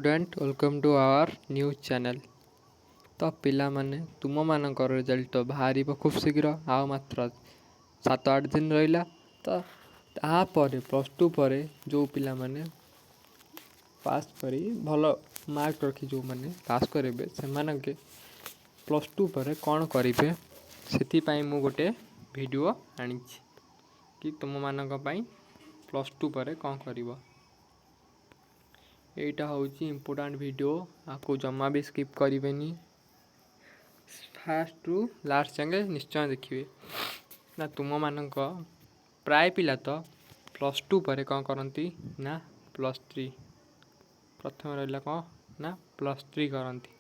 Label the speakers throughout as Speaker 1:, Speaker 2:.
Speaker 1: Student welcome to our news channel. तो पिला माने तुम मानकर रिजल्ट बाहर खूब शीघ्र आ मात्र 7-8 दिन रहा। तो तापर प्लस टू पर जो पिला माने पास करी भल मार्क रखी जो माने पास करेंगे से प्लस टू पर कौन करेंगे से मु गोटे वीडियो आनी कि तुम मानक प्लस टू पर कौन कर। एटा हूँ इम्पोर्टाट वीडियो आपको जमा भी स्किप करें फास्ट रु लास्ट जाए निश्चय देखिए ना। तुम मानक प्राय पिला तो प्लस टू पर कौन करती ना प्लस थ्री प्रथम रहा कौन ना प्लस थ्री करती।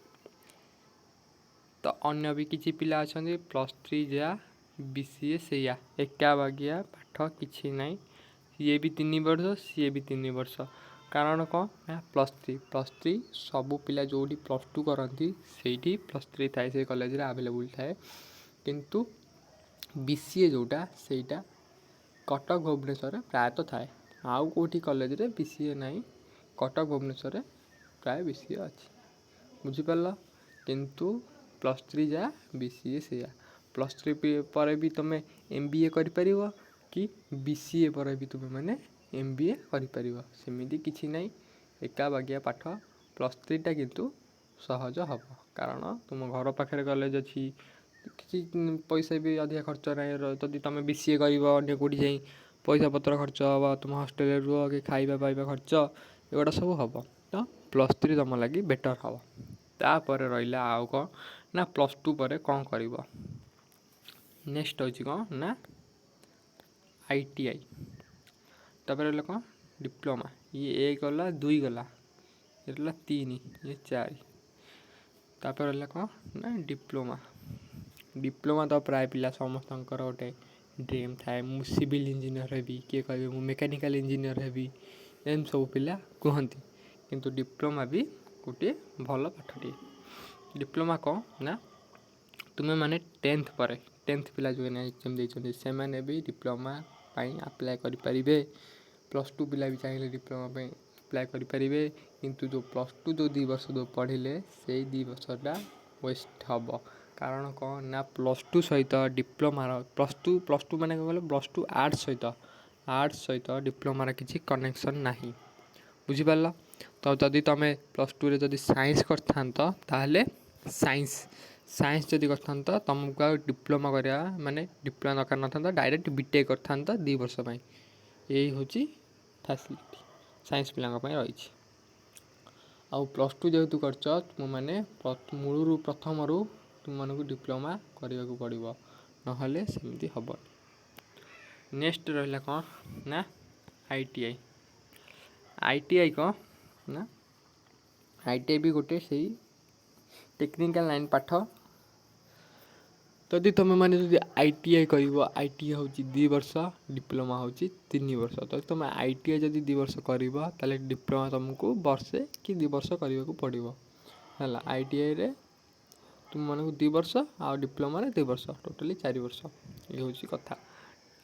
Speaker 1: तो अन्य भी किसी पिला अच्छा प्लस थ्री जा बीसीए से एका बागिया पाठ किसी ना सी भी 3 वर्ष सी भी 3 वर्ष कारण कौन ना प्लस थ्री सबू पिला जो प्लस टू करती से प्लस थ्री थाए से कॉलेज आवेलेबल थाए किंतु बीसीए जोटा सेटा कटक भुवनेश्वर प्रायतः थाए आउ कौटी कॉलेज रे बीसीए नहीं कटक भुवनेश्वर प्राय बीसीए अच्छी बुझीपार किंतु प्लस थ्री जा बीसीए से प्लस थ्री पर भी तुम्हें एमबीए कर कि बीसीए पर भी तुम्हें माने एमबीए कर सेमती किसी ना एका बागिया पाठ प्लस थ्रीटा किंतु सहज हम कारण तुम घर पाखे कॉलेज अच्छी किसी पैसा भी अधिक खर्च ना जदि तुम बीसीए कर कौटी जा पैसा पत्र खर्च हम तुम हस्टेल रुह कि खाଇବା पाइबा खर्च एगुड़ा सब हम तो प्लस थ्री तुम लगी बेटर हम। तापर रहा आउ कौन ना प्लस टू पर कौन कर नेक्स्ट हो कौन ना आईटीआई तापर रहा कौन डिप्लोमा ये 1 गला 2 गला ये रहा 3 ये 4 तापर रहा कौन ना डिप्लोमा तो प्राय पिला समस्त गोटे ड्रीम थाए मु सिविल इंजीनियर हेबी किए कहे मु मेकानिकल इंजीनियर हेबी एम सब पिला कहती किंतु डिप्लोमा भी गोटे भल पाठटे। डिप्लोमा कौन ना तुम्हें माने 10th पर 10th पिला जो एग्जाम देते से मैंने भी डिप्लोमा अप्लाई करें प्लस टू पिला भी चाहिए डिप्लोमा अप्लाई करें किंतु जो प्लस टू जो 2 वर्ष जो पढ़े से 2 वर्षटा वेस्ट हम कारण कौन ना प्लस टू सहित डिप्लोमार प्लस टू माने कहले प्लस टू आर्ट्स सहित डिप्लोमार किसी कनेक्शन ना बुझीपार। तो जदि तुम प्लस टू रे जदि साइंस कर साइंस जदि कर तुमको डिप्लोमा करा माने डिप्लोमा दरकार न था डायरेक्ट बीटेक कर 2 वर्ष यही हूँ फैसिलिटी साइंस पिला रही। आउ प्लस टू जेहेतु कर तुम मैंने मूलू प्रथम रू तुम मानक डिप्लोमा करने को पड़ो ना सेमती हम। नेक्स्ट रहा कौन ना आईटीआई कौन ना आईटीआई भी गोटे से टेक्निकल लाइन पाठ जदि तुम मैंने आईटीआई कर आईटीआई हूँ 2 वर्ष डिप्लोमा हूँ 3 वर्ष तो तुम आईटीआई जदि 2 वर्ष कर डिप्लोमा तुमको वर्षे कि 2 वर्ष करने को पड़ो है। आईटीआई रे तुम मानक 2 वर्ष आ डिप्लोमा 2 वर्ष टोटाली 4 वर्ष ये हूँ कथा।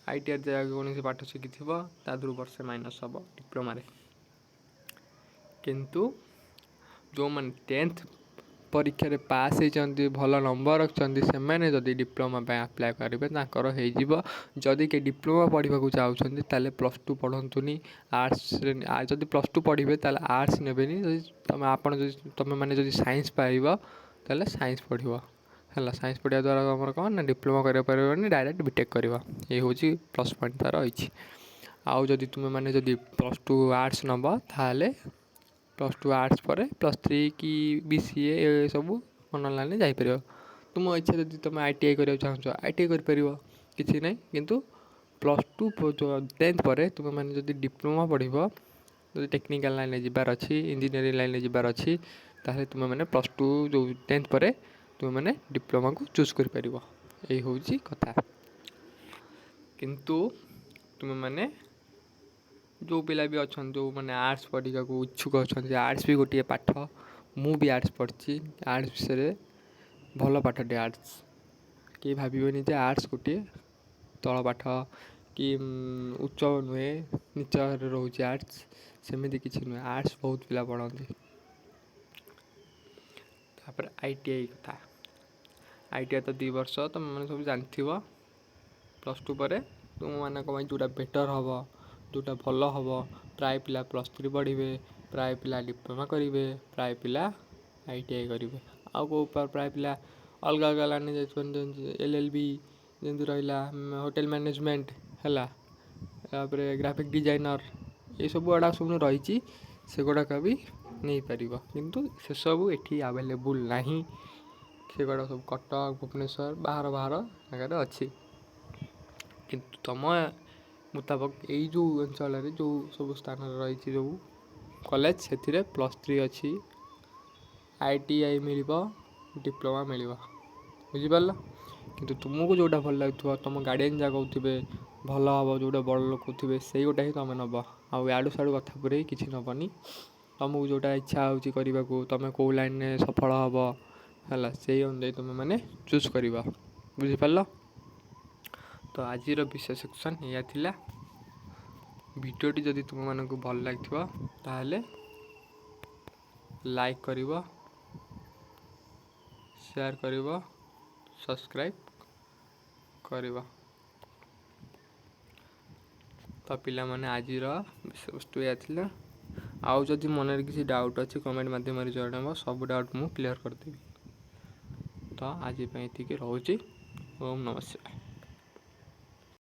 Speaker 1: आईटीआई जगह कौन पाठ शिखी तादू वर्षे माइनस हम डिप्लोमा किंतु जो मैंने 10th परीक्षा रे पास होती भल नंबर रखते से डिप्लोमा अप्लाई करेंगे जदि के डिप्लोमा पढ़ा चाहते प्लस टू पढ़ुनी आर्ट्स जदि प्लस टू पढ़े आर्ट्स ने तुम मैंने साइंस पाइब ताले साइंस पढ़ो है। साइंस पढ़ा द्वारा तुम कौन ना डिप्लोमा कर डायरेक्ट बीटेक कर ये हूँ प्लस पॉइंट तार रही। आउ जदि तुम मैंने प्लस टू आर्ट्स नब ताले प्लस टू आर्ट्स पर प्लस थ्री कि बीसीए ये सब मन लाइन जापर तुम इच्छा जब तुम आईटीआई करा चाहो आईटीआई कर किसी ना किंतु प्लस टू 10th पर तुम मैंने जब डिप्लोमा पढ़ जब टेक्निकल लाइन जबार अच्छी इंजीनियरिंग लाइन जबार अच्छी ताहले तुम मैंने प्लस टू जो 10th पर तुम मैंने डिप्लोमा को चूज कर यही हूँ कथा। किंतु तुम मैंने जो पिला भी अच्छा जो मैंने आर्ट्स पढ़ा को इच्छुक अच्छा आर्ट्स भी गोटे पाठ मु भी आर्ट्स पढ़ी आर्ट्स विषय भल पाठटे आर्ट्स कि भावे आर्ट्स गोटे तल पाठ कि उच्च नुहे नीच रोचे आर्ट्स सेमती किसी नुहे आर्ट्स बहुत पिला पढ़ती तापर ITI कथा ITI तो 2 वर्ष तुमने सब जानथिबो +2 पर तुम मानक जोटा बेटर हम जोटा भल हम प्राय पिला +3 पढ़े प्राय पिला डिप्लोमा करेंगे प्राय पिला ITI करेंगे आउ को प्राय पिला अलग अलग लाइन जाइए LLB जमी रहा होटेल मैनेजमेंट है ग्राफिक डिजाइनर ये सब गुड़ा सब रही से गुड़ाक भी नहीं पार किंतु से सब ये अवेलेबल नहीं से गुड़ा सब कटक भुवनेश्वर बाहर बाहर जगह अच्छी किंतु तुम मुताबक यही जो अंचल जो सब स्थान रही जो कॉलेज से +3 अच्छी ITI मिल डिप्लोमा मिल बुझिपार किंतु तुमको जोटा भल लगे तुम गार्डियन जहाँ कहते भल हम जोटा बड़ लोक थे से गोटा ही तुम नब आड़ू साड़ू कथा पूरे कि नबनी तुमको जोटा इच्छा हो तुम कौ लाइन में सफल हम है से अनुजाई तुम मैंने चूज कर बुझिपार तो आज विषय सेक्शन या थिला भिडियोटी जदि तुम मानक भल लगे ताहले लाइक करिवो शेयर करिवो सब्सक्राइब करिवो तो पिला माने आज विषय वस्तु या थिला आउ जदि मन किसी डाउट अच्छी कमेंट माध्यम जन सब डाउट मु क्लियर करदेवी तो आज रोचे ओम नमः शिवाय।